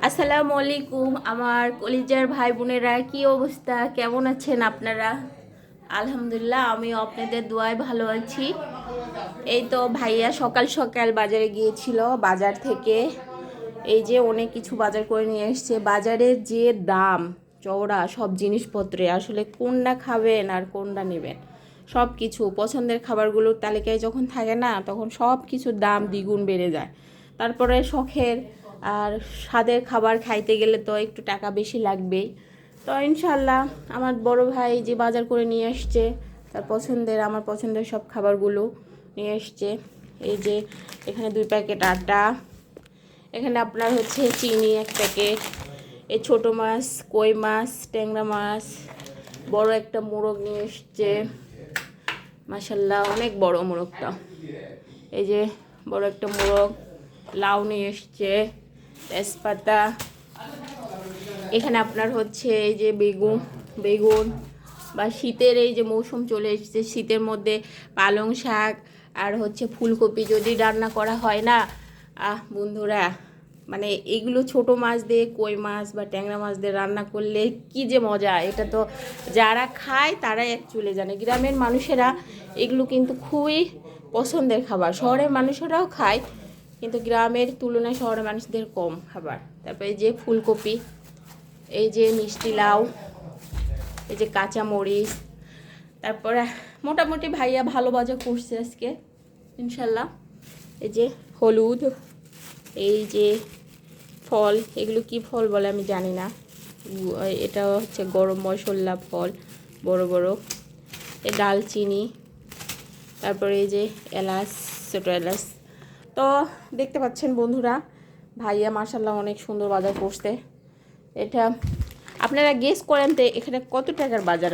আসসালামু আলাইকুম আমার কলিজার ভাই বোনেরা, কি অবস্থা, কেমন আছেন আপনারা? আলহামদুলিল্লাহ, আমিও আপনাদের দোয়ায় ভালো আছি। এই তো ভাইয়া সকাল সকাল বাজারে গিয়েছিল। বাজার থেকে এই যে অনেক কিছু বাজার করে নিয়ে এসছে। বাজারের যে দাম চওড়া সব জিনিসপত্রে, আসলে কোনটা খাবেন আর কোনটা নেবেন, সব কিছু পছন্দের খাবারগুলোর তালিকায় যখন থাকে না, তখন সব কিছুর দাম দ্বিগুণ বেড়ে যায়। তারপরে শখের আর স্বাদের খাবার খাইতে গেলে তো একটু টাকা বেশি লাগবেই। তো ইনশাল্লাহ আমার বড় ভাই যে বাজার করে নিয়ে আসছে, তার পছন্দের আমার পছন্দের সব খাবারগুলো নিয়ে আসছে। এই যে এখানে 2 প্যাকেট আটা, এখানে আপনার হচ্ছে চিনি 1 প্যাকেট, এই ছোটো মাছ, কই মাছ, ট্যাংরা মাছ, বড় একটা মোরগ নিয়ে এসছে। মাশাল্লাহ অনেক বড় মোরগটা। এই যে বড় একটা মোরগ, লাউ নিয়ে এসছে, তেজপাতা। এখানে আপনার হচ্ছে এই যে বেগুন বা শীতের এই যে মৌসুম চলে এসেছে, শীতের মধ্যে পালং শাক আর হচ্ছে ফুলকপি যদি রান্না করা হয় না, বন্ধুরা, মানে এগুলো ছোট মাছ দিয়ে, কই মাছ বা ট্যাংরা মাছ দিয়ে রান্না করলে কি যে মজা! এটা তো যারা খায় তারাই চলে জানে। গ্রামের মানুষেরা এগুলো কিন্তু খুবই পছন্দের খাবার। শহরের মানুষেরাও খায়, কিন্তু গ্রামের তুলনায় শহরের মানুষদের কম খাবার। তারপরে এই যে ফুলকপি, এই যে মিষ্টি লাউ, এই যে কাঁচা মরিচ। তারপরে মোটামুটি ভাইয়া ভালো বাজার করছে আজকে ইনশাল্লাহ। এই যে হলুদ, এই যে ফল, এগুলো কি ফল বলে আমি জানি না। এটা হচ্ছে গরম মশলা ফল, বড় বড়। এই দালচিনি, তারপরে এই যে এলাচ, ছোটো এলাচ। তো দেখতে পাচ্ছেন বন্ধুরা, ভাইয়া মাশাল্লাহ অনেক সুন্দর বাজার করছে। এটা আপনারা গেস করেন তো এখানে কত টাকার বাজার